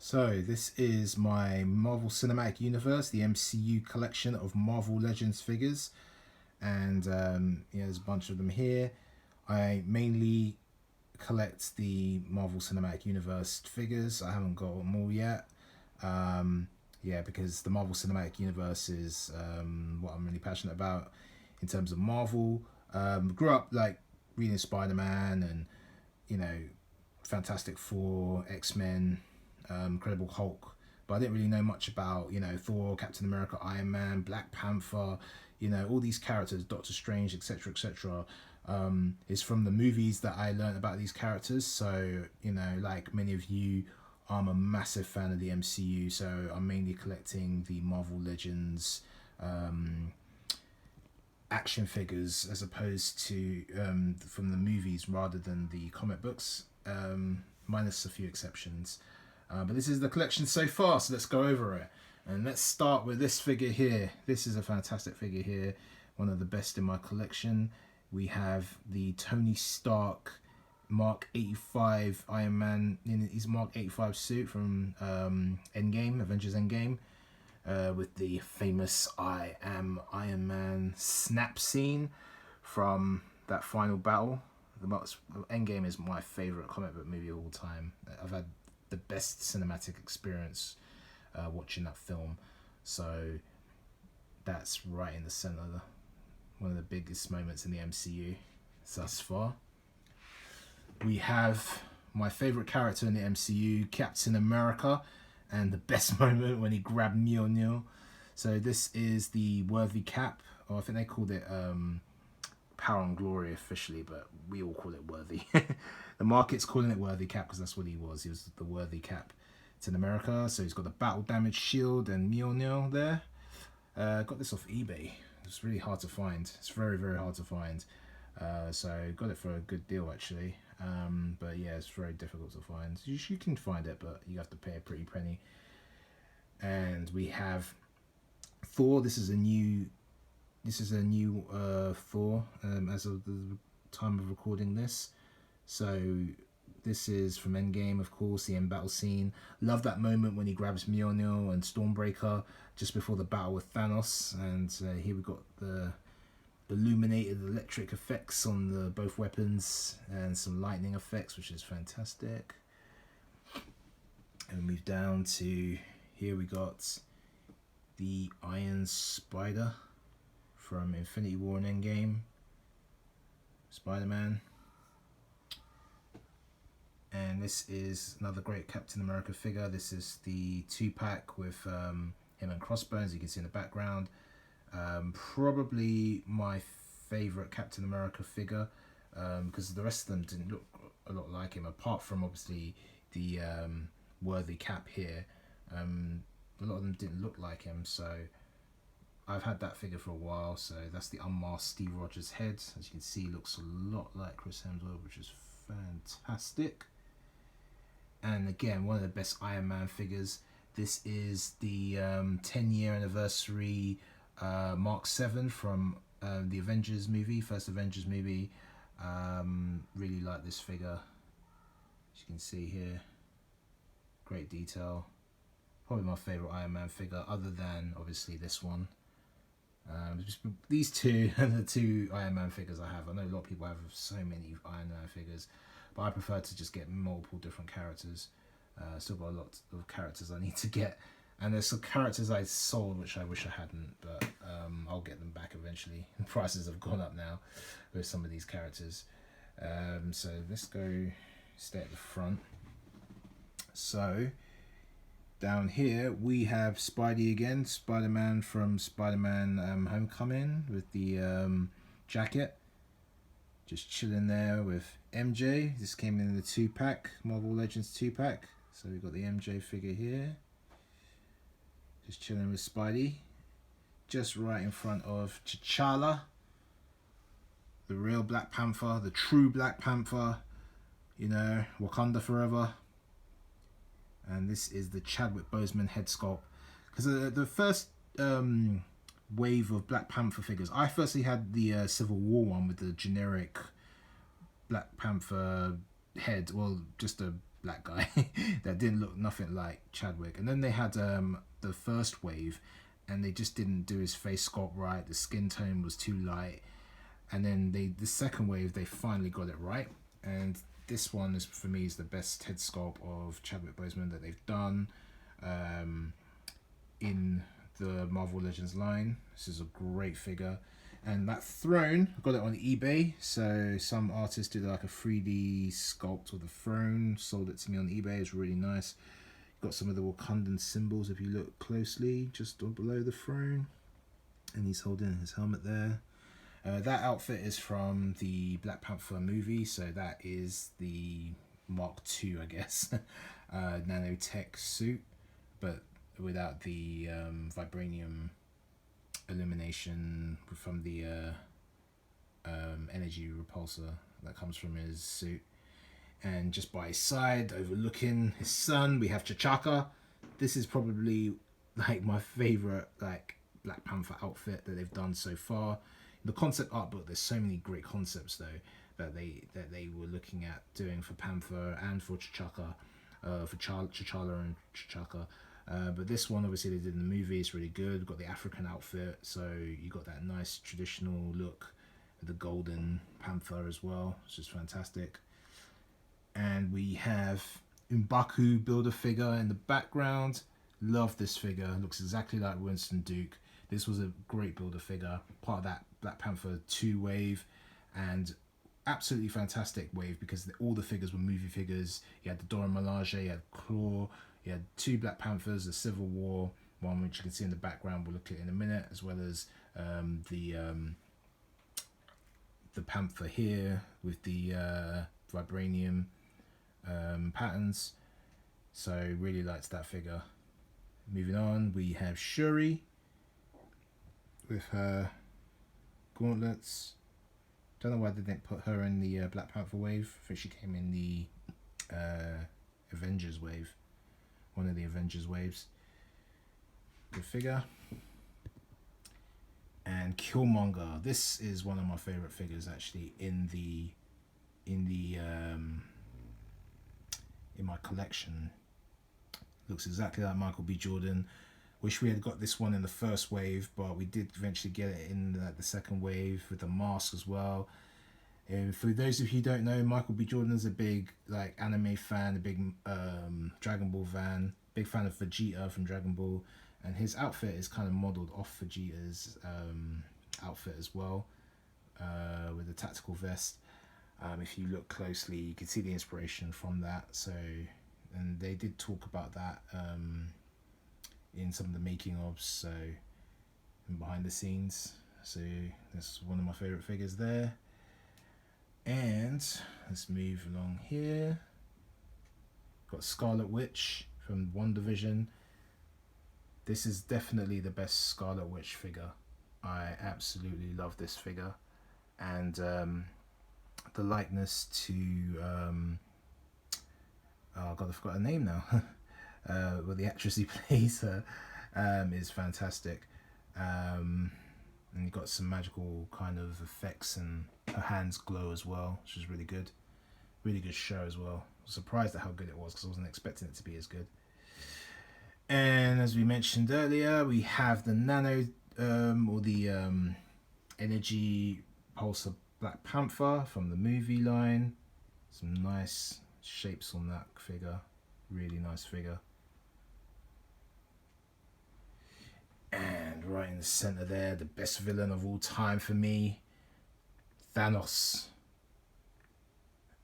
So this is my Marvel Cinematic Universe, the MCU collection of Marvel Legends figures, and there's a bunch of them here. I mainly collect the Marvel Cinematic Universe figures. I haven't got them all yet. Because the Marvel Cinematic Universe is what I'm really passionate about in terms of Marvel. Grew up like reading Spider-Man and Fantastic Four, X-Men, Incredible Hulk, but I didn't really know much about Thor, Captain America, Iron Man, Black Panther, all these characters, Doctor Strange, etc., etc. It's from the movies that I learned about these characters. So like many of you, I'm a massive fan of the MCU, so I'm mainly collecting the Marvel Legends action figures as opposed to from the movies rather than the comic books, minus a few exceptions. But this is the collection so far, so let's go over it. And let's start with this figure here. This is a fantastic figure here, one of the best in my collection. We have the Tony Stark Mark 85 Iron Man in his Mark 85 suit from Endgame, Avengers Endgame, with the famous I Am Iron Man snap scene from that final battle. Endgame is my favourite comic book movie of all time. I've had the best cinematic experience watching that film, so that's right in the center, one of the biggest moments in the MCU thus far. We have my favorite character in the MCU, Captain America, and the best moment when he grabbed Mjolnir. So this is the Worthy Cap, or I think they called it Power and Glory officially, but we all call it Worthy. The market's calling it Worthy Cap because that's what he was. He was the Worthy Captain America. So he's got the battle damage shield and Mjolnir there. Got this off eBay. It's really hard to find. It's very, very hard to find. So got it for a good deal actually. But yeah, it's very difficult to find. You can find it, but you have to pay a pretty penny. And we have Thor. This is a new Thor as of the time of recording this. So this is from Endgame, of course, the end battle scene. Love that moment when he grabs Mjolnir and Stormbreaker just before the battle with Thanos. And here we've got the illuminated electric effects on the both weapons and some lightning effects, which is fantastic. And we move down to here. We got the Iron Spider from Infinity War and Endgame, Spider-Man. And this is another great Captain America figure. This is the 2-pack with him and Crossbones, you can see in the background. Probably my favourite Captain America figure, because the rest of them didn't look a lot like him, apart from obviously the Worthy Cap here. A lot of them didn't look like him, so I've had that figure for a while. So that's the unmasked Steve Rogers head. As you can see, looks a lot like Chris Hemsworth, which is fantastic. And again, one of the best Iron Man figures. This is the 10-year anniversary Mark 7 from the Avengers movie, first Avengers movie. Really like this figure. As you can see here, great detail. Probably my favourite Iron Man figure, other than obviously this one. Just these two are the two Iron Man figures I have. I know a lot of people have so many Iron Man figures, but I prefer to just get multiple different characters. Still got a lot of characters I need to get, and there's some characters I sold which I wish I hadn't, but I'll get them back eventually. The prices have gone up now with some of these characters. So let's go stay at the front. So down here we have Spidey again, Spider-Man from Spider-Man Homecoming with the jacket. Just chilling there with MJ. This came in the 2-pack, Marvel Legends 2-pack. So we've got the MJ figure here. Just chilling with Spidey. Just right in front of Chachaka, the real Black Panther, the true Black Panther. Wakanda forever. And this is the Chadwick Boseman head sculpt. Because the first wave of Black Panther figures, I firstly had the Civil War one with the generic Black Panther head, well, just a black guy that didn't look nothing like Chadwick. And then they had the first wave, and they just didn't do his face sculpt right. The skin tone was too light. And then the second wave, they finally got it right. And this one is, for me, is the best head sculpt of Chadwick Boseman that they've done in the Marvel Legends line. This is a great figure. And that throne, I got it on eBay. So some artists did like a 3D sculpt of the throne, sold it to me on eBay. It's really nice. Got some of the Wakandan symbols if you look closely, just below the throne. And he's holding his helmet there. That outfit is from the Black Panther movie, so that is the Mark II, I guess, nanotech suit, but without the vibranium illumination from the energy repulsor that comes from his suit. And just by his side, overlooking his son, we have Chachaka. This is probably like my favorite like Black Panther outfit that they've done so far. The concept art book, there's so many great concepts though that they were looking at doing for Panther and for Chachaka, for T'Challa and Chachaka. But this one, obviously, they did in the movie. It's really good. Got the African outfit, so you got that nice traditional look with the golden panther as well, which is fantastic. And we have M'Baku Build-A-Figure in the background. Love this figure. Looks exactly like Winston Duke. This was a great Build-A-Figure, part of that Black Panther 2 wave, and absolutely fantastic wave because all the figures were movie figures. You had the Dora Milaje, you had Claw, you had 2 Black Panthers, the Civil War one, which you can see in the background. We'll look at it in a minute, as well as the Panther here with the vibranium patterns. So really liked that figure. Moving on, we have Shuri with her gauntlets. Don't know why they didn't put her in the Black Panther wave. I think she came in the Avengers wave, one of the Avengers waves. Good figure. And Killmonger. This is one of my favorite figures actually in my collection. Looks exactly like Michael B. Jordan. Wish we had got this one in the first wave, but we did eventually get it in the second wave with the mask as well. And for those of you who don't know, Michael B. Jordan's a big like anime fan, a big Dragon Ball fan, big fan of Vegeta from Dragon Ball, and his outfit is kind of modelled off Vegeta's outfit as well, with the tactical vest. If you look closely, you can see the inspiration from that. So, and they did talk about that in some of the making ofs, so and behind the scenes. So that's one of my favorite figures there. And let's move along here. Got Scarlet Witch from WandaVision. This is definitely the best Scarlet Witch figure. I absolutely love this figure, and the likeness to oh god, I forgot her name now. Well, the actress who plays her is fantastic, and you got some magical kind of effects, and her hands glow as well, which is really good. Really good show as well. I was surprised at how good it was because I wasn't expecting it to be as good. And as we mentioned earlier, we have the nano or the energy Pulsar Black Panther from the movie line. Some nice shapes on that figure. Really nice figure. And right in the center there, the best villain of all time for me, Thanos.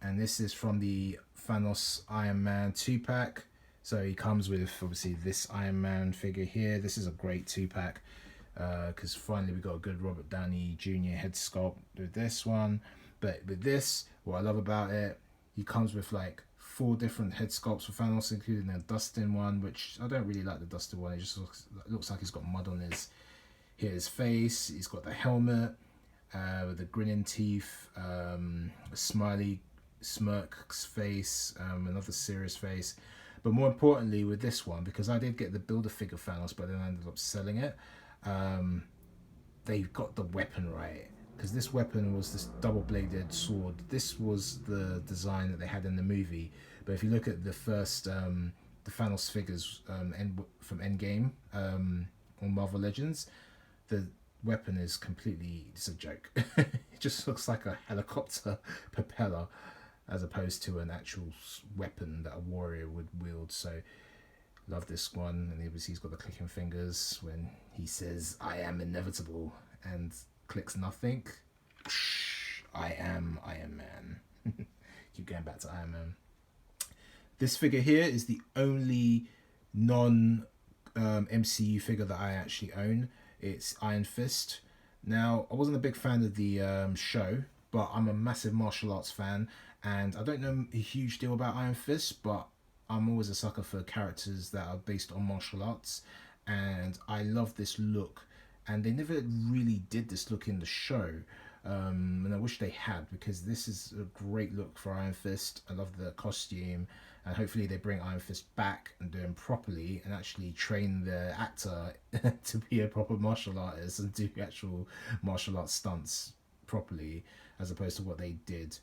And this is from the Thanos Iron Man 2-pack. So he comes with obviously this Iron Man figure here. This is a great 2-pack because finally we got a good Robert Downey Jr. head sculpt with this one. But with this, what I love about it, he comes with like 4 different head sculpts for Thanos, including a dustin one, which I don't really like the dustin one. It just looks like he's got mud on his face. He's got the helmet with the grinning teeth, a smiley smirk face, another serious face. But more importantly with this one, because I did get the Build-A-Figure Thanos, but then I ended up selling it, they've got the weapon right. Because this weapon was this double-bladed sword. This was the design that they had in the movie. But if you look at the first the Thanos figures from Endgame on Marvel Legends, the weapon is completely, it's a joke. It just looks like a helicopter propeller as opposed to an actual weapon that a warrior would wield. So love this one. And obviously he's got the clicking fingers when he says I am inevitable and clicks nothing. I am Iron Man. Keep going back to Iron Man. This figure here is the only non MCU figure that I actually own. It's Iron Fist. Now, I wasn't a big fan of the show, but I'm a massive martial arts fan, and I don't know a huge deal about Iron Fist, but I'm always a sucker for characters that are based on martial arts, and I love this look. And they never really did this look in the show, and I wish they had, because this is a great look for Iron Fist. I love the costume, and hopefully they bring Iron Fist back and do him properly and actually train the actor to be a proper martial artist and do actual martial arts stunts properly, as opposed to what they did.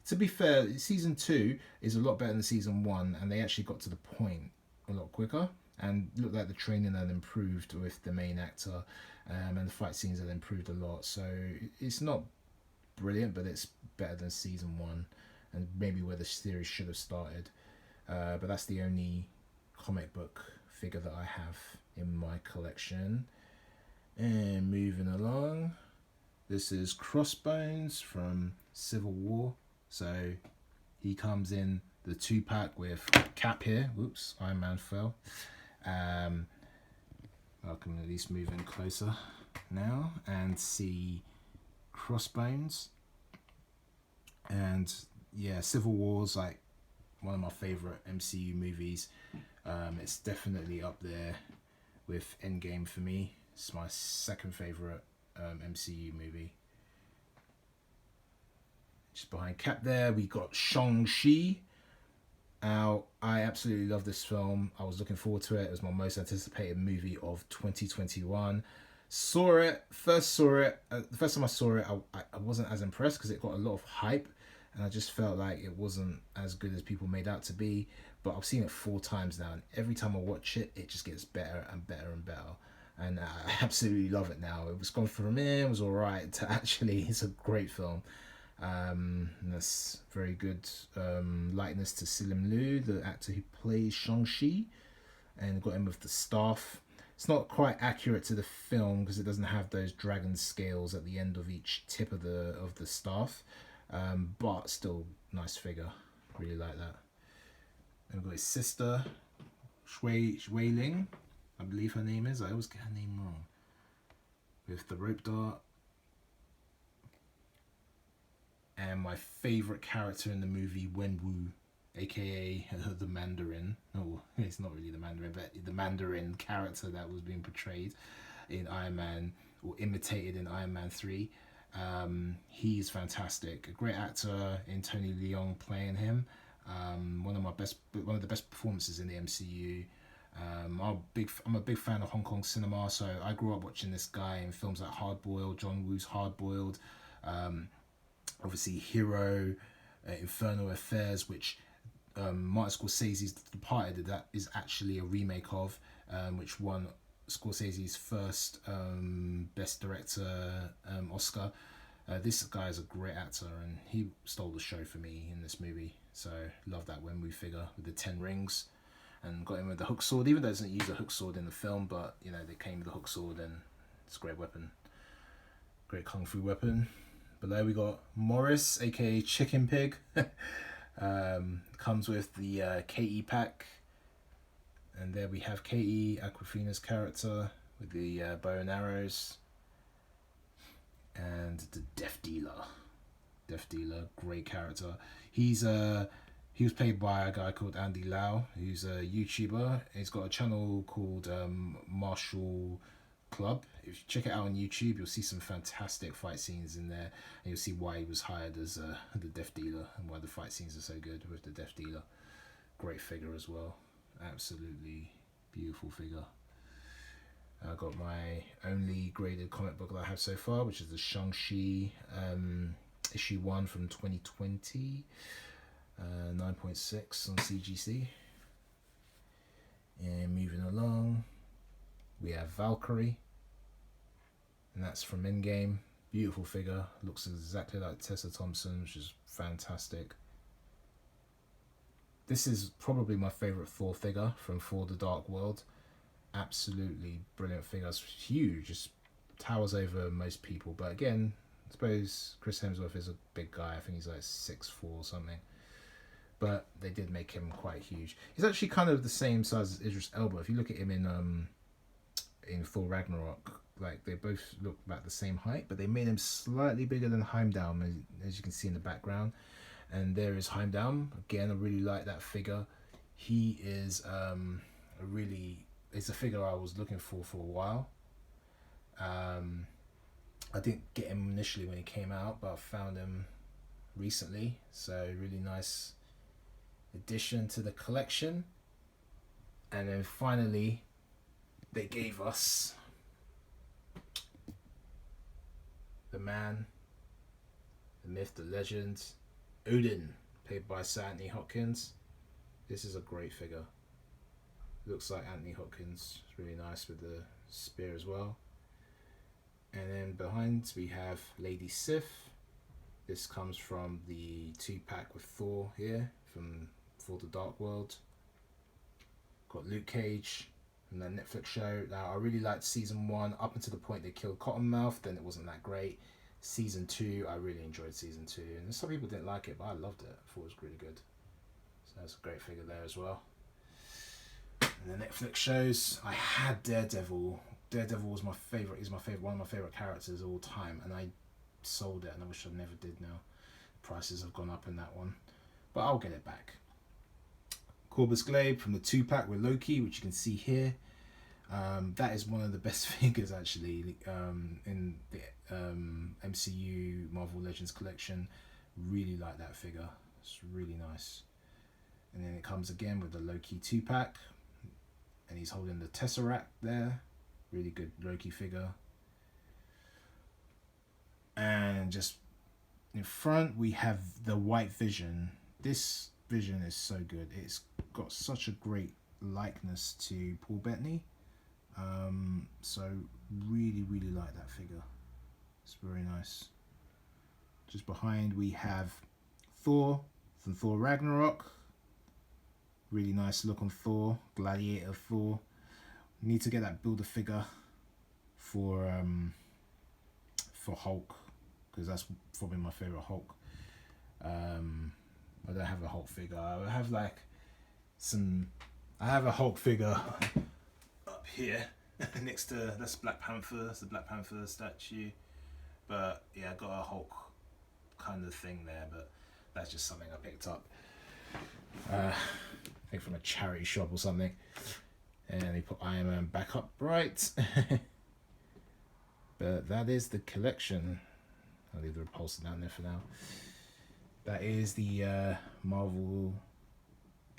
To be fair, season 2 is a lot better than season 1, and they actually got to the point a lot quicker, and looked like the training had improved with the main actor, and the fight scenes had improved a lot. So it's not brilliant, but it's better than season 1, and maybe where the series should have started. But that's the only comic book figure that I have in my collection. And moving along, this is Crossbones from Civil War. So he comes in the 2-pack with Cap here. Whoops, Iron Man fell. I can at least move in closer now and see Crossbones. And yeah, Civil War's like one of my favorite MCU movies. It's definitely up there with Endgame for me. It's my second favorite MCU movie. Just behind Cap there, we got Shang-Chi. Now, I absolutely love this film. I was looking forward to it. It was my most anticipated movie of 2021. The first time I saw it, I wasn't as impressed because it got a lot of hype, and I just felt like it wasn't as good as people made out to be. But I've seen it 4 times now, and every time I watch it, it just gets better and better and better. And I absolutely love it now. It was gone from it was alright to actually, it's a great film. And that's very good likeness to Silim Liu, the actor who plays Shang-Chi, and got him with the staff. It's not quite accurate to the film because it doesn't have those dragon scales at the end of each tip of the staff, but still nice figure. Really like that. And we've got his sister, Shui Ling, I believe her name is. I always get her name wrong. With the rope dart. And my favourite character in the movie, Wenwu, aka the Mandarin. Oh, it's not really the Mandarin, but the Mandarin character that was being portrayed in Iron Man, or imitated in Iron Man 3. He's fantastic. A great actor in Tony Leung playing him. One of the best performances in the MCU. I'm a big fan of Hong Kong cinema, so I grew up watching this guy in films like Hard Boiled, John Woo's Hard Boiled, obviously Hero, Infernal Affairs, which Martin Scorsese's The Departed, that is actually a remake of, which won Scorsese's first Best Director Oscar. This guy is a great actor, and he stole the show for me in this movie. So love that Wenwu figure with the 10 rings, and got him with the hook sword, even though it doesn't use a hook sword in the film, but you know, they came with the hook sword, and it's a great weapon, great kung fu weapon. Below we got Morris, aka Chicken Pig. Comes with the KE pack, and there we have KE, Aquafina's character, with the bow and arrows, and the Death Dealer. Great character. He was played by a guy called Andy Lau, who's a YouTuber. He's got a channel called Martial Club. If you check it out on YouTube, you'll see some fantastic fight scenes in there, and you'll see why he was hired as the Death Dealer, and why the fight scenes are so good with the Death Dealer. Great figure as well. Absolutely beautiful figure. I got my only graded comic book that I have so far, which is the Shang-Chi issue 1 from 2020, 9.6 on CGC. have Valkyrie, and that's from Endgame. Beautiful figure, looks exactly like Tessa Thompson, which is fantastic. This is probably my favourite Thor figure from Thor the Dark World. Absolutely brilliant figure. It's huge, just towers over most people. But again, I suppose Chris Hemsworth is a big guy. I think he's like 6'4" or something. But they did make him quite huge. He's actually kind of the same size as Idris Elba. If you look at him in Thor Ragnarok, like they both look about the same height, but they made him slightly bigger than Heimdall, as you can see in the background. And there is Heimdall. Again, I really like that figure. He is it's a figure I was looking for a while. I didn't get him initially when he came out, but I found him recently. So really nice addition to the collection. And then finally they gave us the man, the myth, the legend, Odin, played by Sir Anthony Hopkins. This is a great figure. Looks like Anthony Hopkins. It's really nice with the spear as well. And then behind we have Lady Sif. This comes from the 2-pack with Thor here, from Thor the Dark World. Got Luke Cage from that Netflix show. Now I really liked season 1 up until the point they killed Cottonmouth, then it wasn't that great. Season 2, I really enjoyed season 2, and some people didn't like it, but I loved it. I thought it was really good. So that's a great figure there as well. And the Netflix shows, I had Daredevil. Daredevil was my favourite, one of my favourite characters of all time, and I sold it, and I wish I never did now. Prices have gone up in that one, but I'll get it back. Corvus Glaive from the 2-pack with Loki, which you can see here. That is one of the best figures actually in the MCU Marvel Legends collection. Really like that figure. It's really nice. And then it comes again with the Loki 2-pack, and he's holding the Tesseract there. Really good Loki figure. And just in front we have the White Vision. This Vision is so good. It's got such a great likeness to Paul Bettany. So really like that figure. It's very nice. Just behind we have Thor from Thor Ragnarok. Really nice look on Thor, Gladiator Thor. Need to get that Build-A-Figure for Hulk, because that's probably my favorite Hulk. I don't have a Hulk figure. I have I have a Hulk figure up here next to, that's Black Panther. That's the Black Panther statue. But yeah, I got a Hulk kind of thing there, but that's just something I picked up. I think from a charity shop or something. And he put Iron Man back upright. But that is the collection. I'll leave the repulsor down there for now. That is the Marvel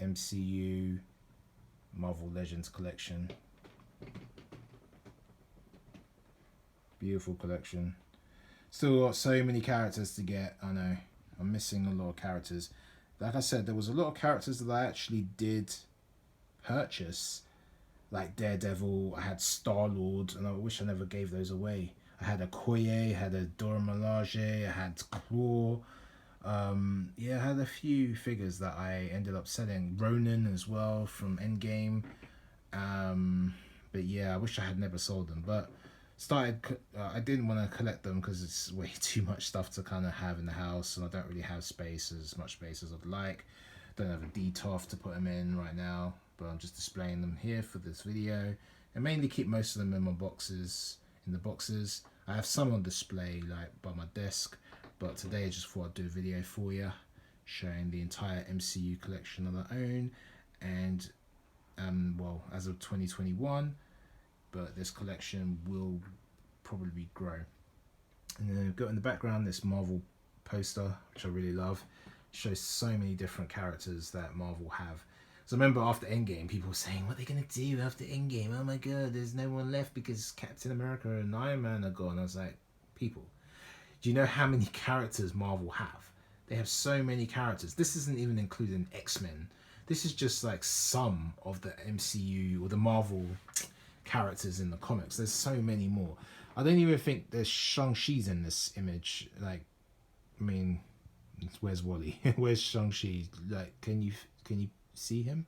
MCU Marvel Legends collection. Beautiful collection. Still got so many characters to get. I know I'm missing a lot of characters. Like I said, there was a lot of characters that I actually did purchase, like Daredevil. I had Star-Lord, and I wish I never gave those away. I had Okoye, I had a Dora Milaje, I had Claw. Yeah, I had a few figures that I ended up selling. Ronin as well from Endgame. But yeah, I wish I had never sold them. But I didn't want to collect them because it's way too much stuff to kind of have in the house, and I don't really have as much space as I'd like. Don't have a DTOF to put them in right now, but I'm just displaying them here for this video. I mainly keep most of them in my boxes. I have some on display like by my desk, but today I just thought I'd do a video for you showing the entire MCU collection that I own, and well, as of 2021, but this collection will probably grow. And then I've got in the background this Marvel poster, which I really love. It shows so many different characters that Marvel have. So I remember after Endgame, people were saying, what are they going to do after Endgame? Oh my god, there's no one left because Captain America and Iron Man are gone. I was like, people, do you know how many characters Marvel have? They have so many characters. This isn't even including X-Men. This is just like some of the MCU or the Marvel characters in the comics. There's so many more. I don't even think there's Shang-Chi's in this image. Like, I mean, where's Wally? Where's Shang-Chi? Like, can you see him?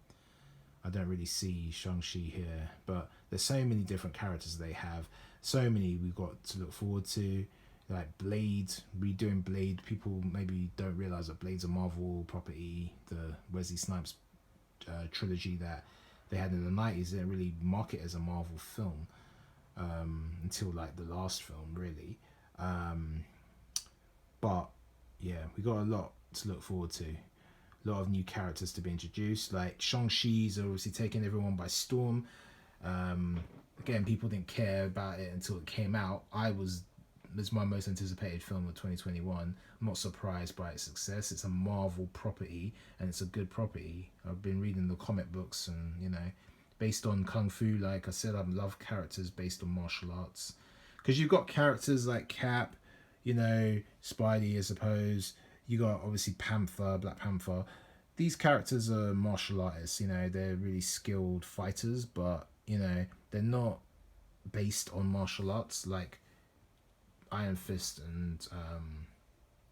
I don't really see Shang-Chi here, but there's so many different characters they have. So many we've got to look forward to. Like Blade, redoing Blade. People maybe don't realize that Blade's a Marvel property. The Wesley Snipes trilogy that they had in the 90s, they didn't really market as a Marvel film until like the last film, really. But yeah, we got a lot to look forward to. A lot of new characters to be introduced. Like Shang-Chi's obviously taking everyone by storm. Again, people didn't care about it until it came out. It's my most anticipated film of 2021. I'm not surprised by its success. It's a Marvel property, and it's a good property. I've been reading the comic books, and you know, based on kung fu. Like I said, I love characters based on martial arts, because you've got characters like Cap, you know, Spidey, I suppose. You got obviously Panther, Black Panther. These characters are martial artists. You know, they're really skilled fighters, but you know, they're not based on martial arts like Iron Fist and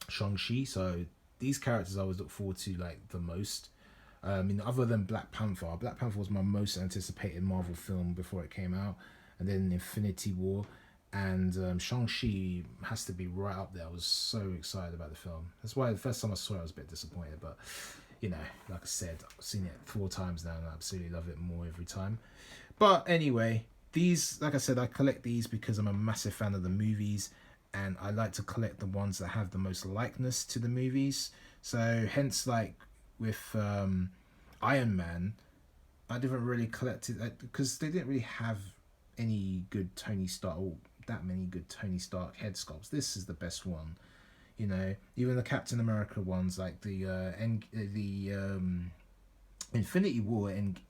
Shang-Chi. So these characters I always look forward to like the most. I mean, other than Black Panther was my most anticipated Marvel film before it came out, and then Infinity War, and Shang-Chi has to be right up there. I was so excited about the film. That's why the first time I saw it I was a bit disappointed, but you know, like I said, I've seen it 4 times now and I absolutely love it more every time. But anyway, these, like I said, I collect these because I'm a massive fan of the movies, and I like to collect the ones that have the most likeness to the movies. So hence, like with Iron Man, I didn't really collect it because they didn't really have any good Tony Stark, or that many good Tony Stark head sculpts. This is the best one, you know. Even the Captain America ones, like the Infinity War and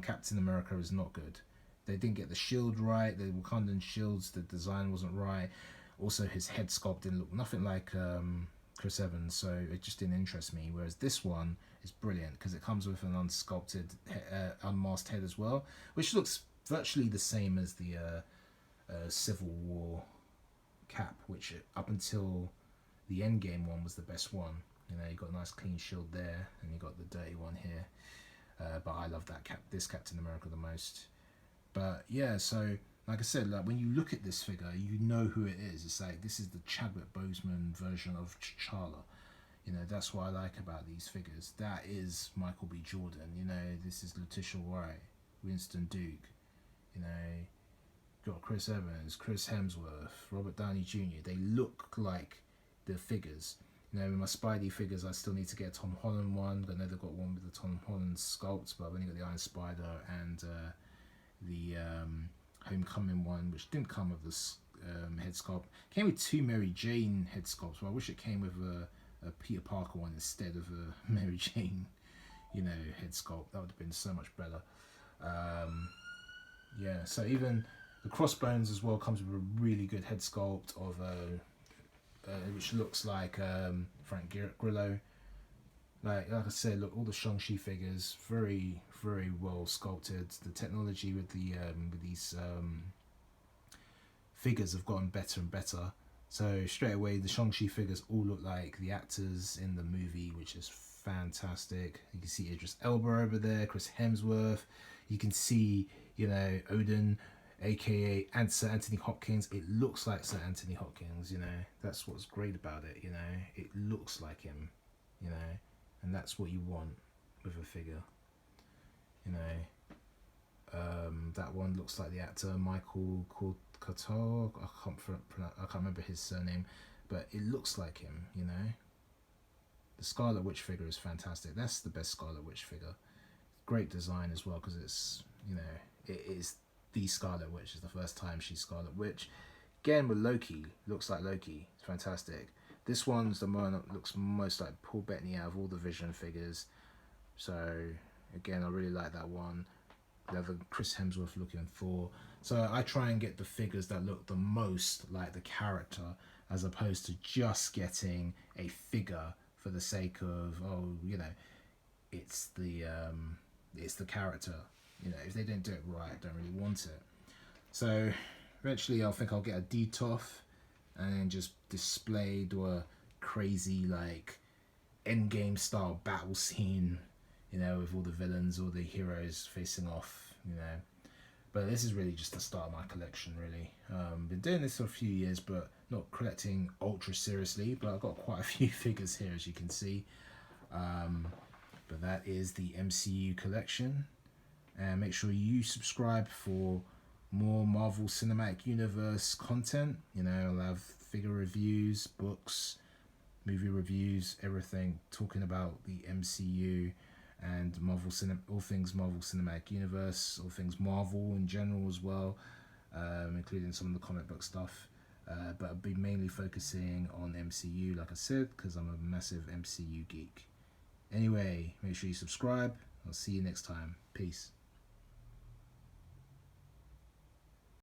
Captain America is not good. They didn't get the shield right. The Wakandan shields, the design wasn't right. Also, his head sculpt didn't look nothing like Chris Evans, so it just didn't interest me. Whereas this one is brilliant because it comes with an unsculpted, unmasked head as well, which looks virtually the same as the Civil War Cap, which up until the Endgame one was the best one. You know, you got a nice clean shield there, and you got the dirty one here. But I love that this Captain America the most. But yeah, so like I said, like when you look at this figure, you know who it is. It's like this is the Chadwick Boseman version of Chachaka. You know, that's what I like about these figures. That is Michael B. Jordan. You know, this is Letitia Wright, Winston Duke. You know, got Chris Evans, Chris Hemsworth, Robert Downey Jr. They look like the figures. You know, with my Spidey figures, I still need to get a Tom Holland one. I know they've got one with the Tom Holland sculpts, but I've only got the Iron Spider and the Homecoming one, which didn't come with this head sculpt. Came with 2 Mary Jane head sculpts, but I wish it came with a Peter Parker one instead of a Mary Jane, you know, head sculpt. That would have been so much better. Yeah, so even the Crossbones as well comes with a really good head sculpt of which looks like Frank Grillo. Like I said, look, all the Shang-Chi figures, very, very well sculpted. The technology with these figures have gotten better and better. So straight away, the Shang-Chi figures all look like the actors in the movie, which is fantastic. You can see Idris Elba over there, Chris Hemsworth. You can see, you know, Odin, aka Sir Anthony Hopkins. It looks like Sir Anthony Hopkins, you know. That's what's great about it, you know. It looks like him, you know. And that's what you want with a figure, you know. That one looks like the actor Michael Couture. I can't remember his surname, but it looks like him, you know. The Scarlet Witch figure is fantastic. That's the best Scarlet Witch figure. Great design as well, because it's, you know, it is the Scarlet Witch. It's the first time she's Scarlet Witch. Again with Loki, looks like Loki. It's fantastic. This one's the one that looks most like Paul Bettany out of all the Vision figures. So again, I really like that one. The other Chris Hemsworth looking Thor. So I try and get the figures that look the most like the character, as opposed to just getting a figure for the sake of, oh, you know, it's the character. You know, if they didn't do it right, I don't really want it. So eventually I think I'll get a DTOF and then just display, do a crazy like endgame style battle scene, you know, with all the villains, all the heroes facing off, you know. But this is really just the start of my collection, really. Been doing this for a few years, but not collecting ultra seriously. But I've got quite a few figures here, as you can see. But that is the MCU collection. And make sure you subscribe for more Marvel Cinematic Universe content. You know, I'll have figure reviews, books, movie reviews, everything talking about the MCU and all things Marvel Cinematic Universe, all things Marvel in general as well, including some of the comic book stuff. But I'll be mainly focusing on MCU, like I said, because I'm a massive MCU geek. Anyway, make sure you subscribe. I'll see you next time. Peace.